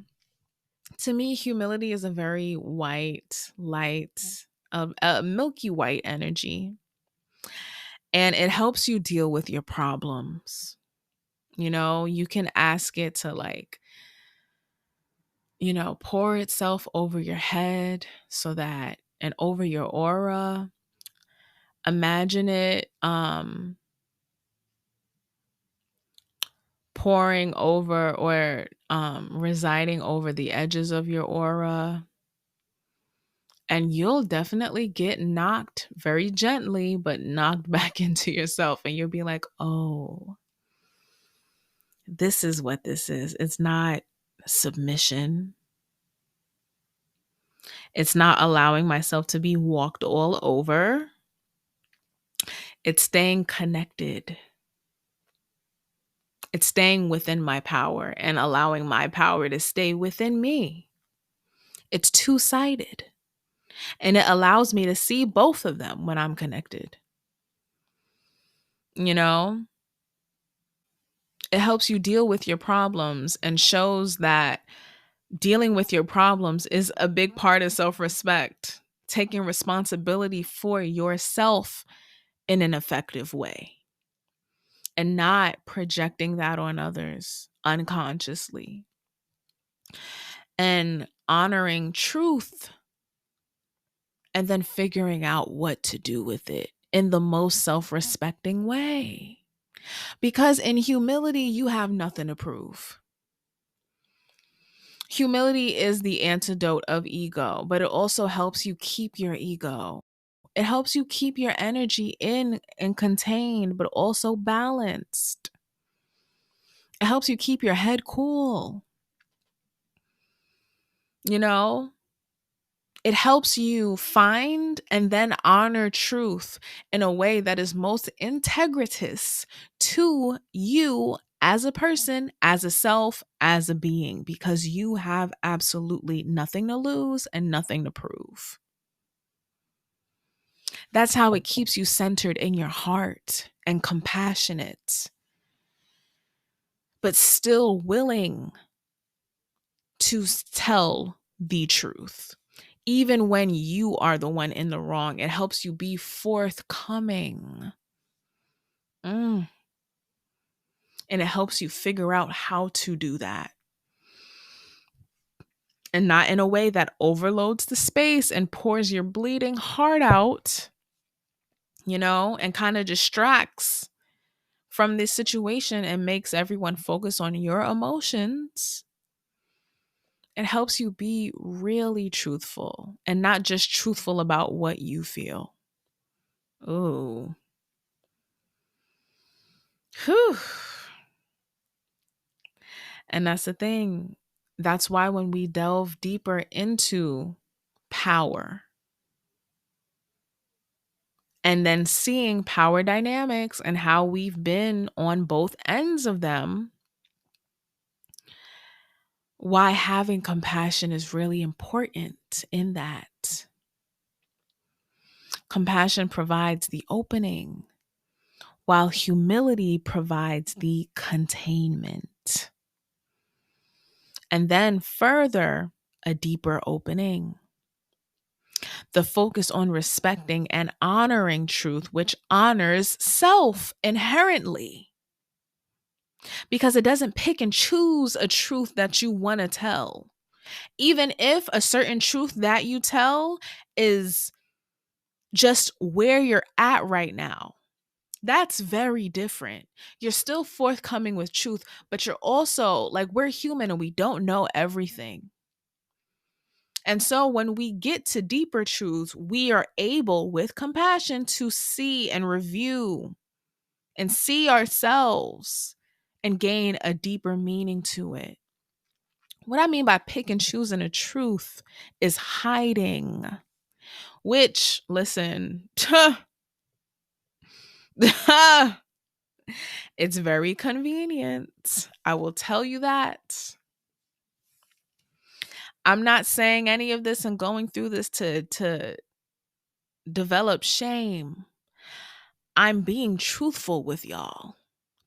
to me, humility is a very white, light, a milky white energy. And it helps you deal with your problems. You can ask it to pour itself over your head and over your aura. Imagine it pouring over or residing over the edges of your aura. And you'll definitely get knocked very gently, but knocked back into yourself. And you'll be like, oh, this is what this is. It's not submission. It's not allowing myself to be walked all over. It's staying connected. It's staying within my power and allowing my power to stay within me. It's two-sided. And it allows me to see both of them when I'm connected. It helps you deal with your problems and shows that dealing with your problems is a big part of self-respect, taking responsibility for yourself in an effective way and not projecting that on others unconsciously, and honoring truth and then figuring out what to do with it in the most self-respecting way. Because in humility, you have nothing to prove. Humility is the antidote of ego, but it also helps you keep your ego. It helps you keep your energy in and contained, but also balanced. It helps you keep your head cool. It helps you find and then honor truth in a way that is most integritous to you as a person, as a self, as a being, because you have absolutely nothing to lose and nothing to prove. That's how it keeps you centered in your heart and compassionate, but still willing to tell the truth. Even when you are the one in the wrong, it helps you be forthcoming. Mm. And it helps you figure out how to do that. And not in a way that overloads the space and pours your bleeding heart out, and kind of distracts from this situation and makes everyone focus on your emotions. It helps you be really truthful and not just truthful about what you feel. Ooh. Whew. And that's the thing. That's why when we delve deeper into power and then seeing power dynamics and how we've been on both ends of them, why having compassion is really important in that. Compassion provides the opening, while humility provides the containment. And then further, a deeper opening. The focus on respecting and honoring truth, which honors self inherently. Because it doesn't pick and choose a truth that you want to tell. Even if a certain truth that you tell is just where you're at right now. That's very different. You're still forthcoming with truth, but you're also like, we're human and we don't know everything. And so when we get to deeper truths, we are able with compassion to see and review and see ourselves and gain a deeper meaning to it. What I mean by pick and choosing a truth is hiding, which, listen, it's very convenient. I will tell you that. I'm not saying any of this and going through this to develop shame. I'm being truthful with y'all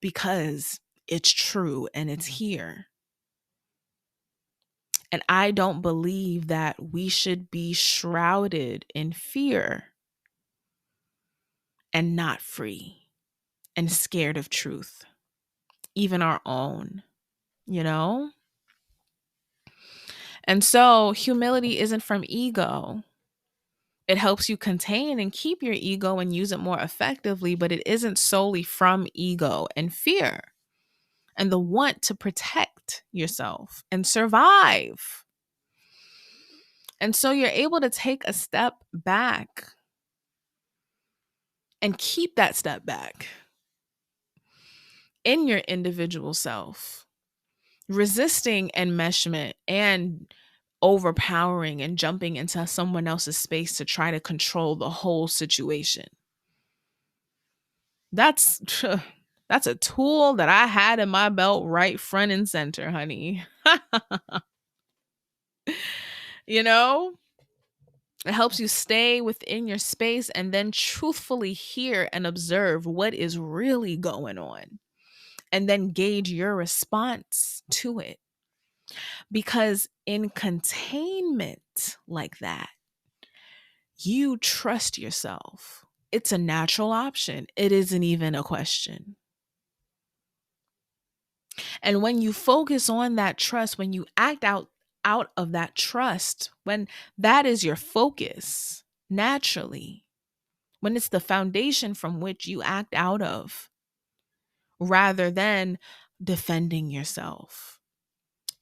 because it's true and it's here. And I don't believe that we should be shrouded in fear and not free and scared of truth, even our own, you know? And so humility isn't from ego. It helps you contain and keep your ego and use it more effectively, but it isn't solely from ego and fear and the want to protect yourself and survive. And so you're able to take a step back and keep that step back in your individual self, resisting enmeshment and overpowering and jumping into someone else's space to try to control the whole situation. That's a tool that I had in my belt right front and center, honey. You know, it helps you stay within your space and then truthfully hear and observe what is really going on and then gauge your response to it. Because in containment like that, you trust yourself. It's a natural option. It isn't even a question. And when you focus on that trust, when you act out of that trust, when that is your focus, naturally, when it's the foundation from which you act out of, rather than defending yourself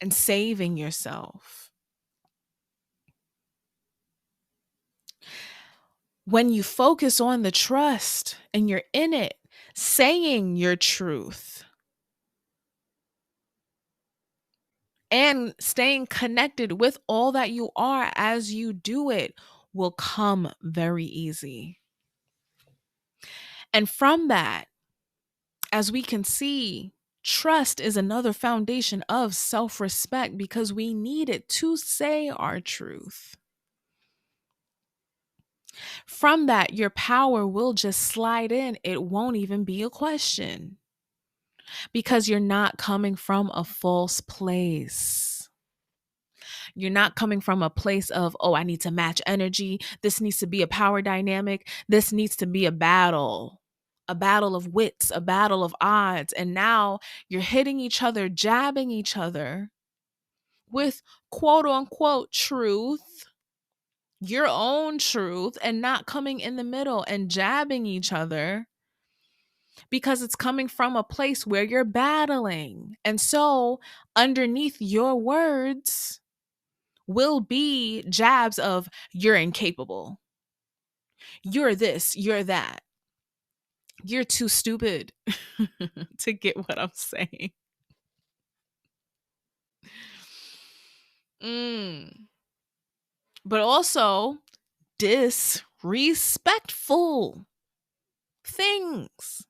and saving yourself. When you focus on the trust and you're in it, saying your truth and staying connected with all that you are as you do it will come very easy. And from that, as we can see, trust is another foundation of self-respect because we need it to say our truth. From that, your power will just slide in. It won't even be a question because you're not coming from a false place. You're not coming from a place of, oh, I need to match energy. This needs to be a power dynamic. This needs to be a battle of wits, a battle of odds. And now you're hitting each other, jabbing each other with quote unquote truth, your own truth, and not coming in the middle and jabbing each other because it's coming from a place where you're battling. And so underneath your words will be jabs of you're incapable, you're this, you're that, you're too stupid to get what I'm saying. But also disrespectful things,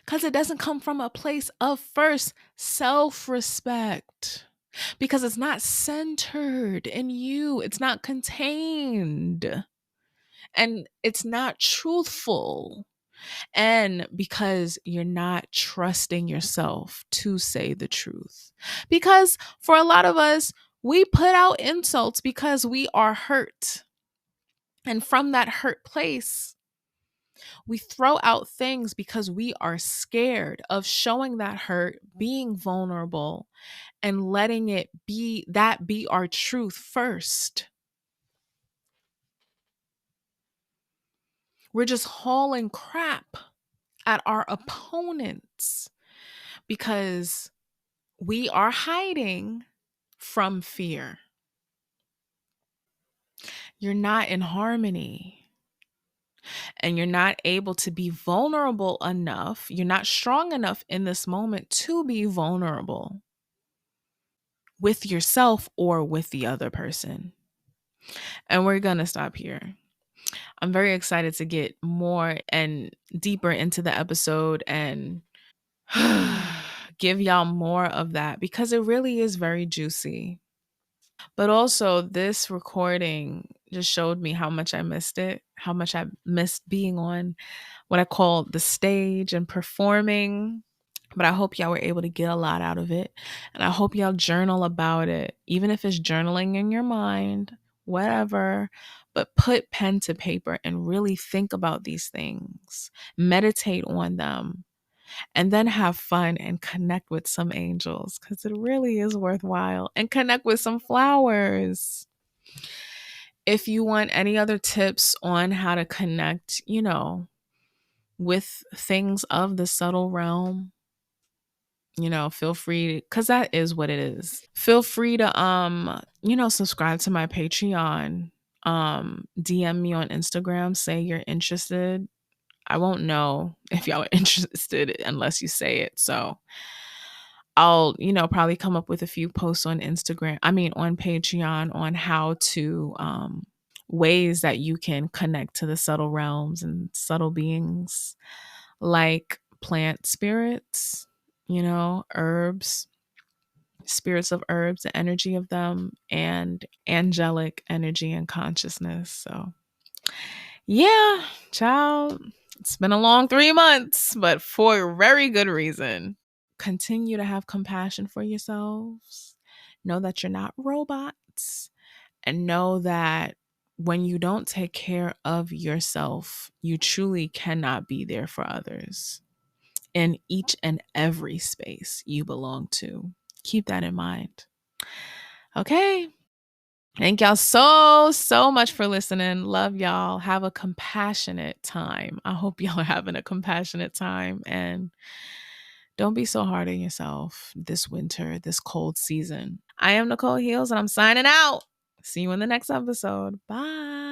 because it doesn't come from a place of first self-respect, because it's not centered in you, it's not contained, and it's not truthful. And because you're not trusting yourself to say the truth. Because for a lot of us, we put out insults because we are hurt. And from that hurt place, we throw out things because we are scared of showing that hurt, being vulnerable, and letting it be our truth first. We're just hauling crap at our opponents because we are hiding from fear. You're not in harmony, and you're not able to be vulnerable enough. You're not strong enough in this moment to be vulnerable with yourself or with the other person. And we're going to stop here. I'm very excited to get more and deeper into the episode and give y'all more of that, because it really is very juicy. But also, this recording just showed me how much I missed it, how much I missed being on what I call the stage and performing. But I hope y'all were able to get a lot out of it. And I hope y'all journal about it, even if it's journaling in your mind, whatever. But put pen to paper and really think about these things, meditate on them, and then have fun and connect with some angels, because it really is worthwhile, and connect with some flowers. If you want any other tips on how to connect, with things of the subtle realm, feel free, because that is what it is. Feel free to, subscribe to my Patreon, DM me on Instagram, say you're interested. I won't know if y'all are interested unless you say it. So I'll, probably come up with a few posts on on Patreon on how to, ways that you can connect to the subtle realms and subtle beings, like plant spirits, herbs, spirits of herbs, the energy of them, and angelic energy and consciousness. So yeah, child, it's been a long 3 months, but for a very good reason. Continue to have compassion for yourselves. Know that you're not robots, and know that when you don't take care of yourself, you truly cannot be there for others in each and every space you belong to. Keep that in mind. Okay. Thank y'all so much for listening. Love y'all. Have a compassionate time. I hope y'all are having a compassionate time, and don't be so hard on yourself this winter, this cold season. I am NicoleHeals, and I'm signing out. See you in the next episode. Bye.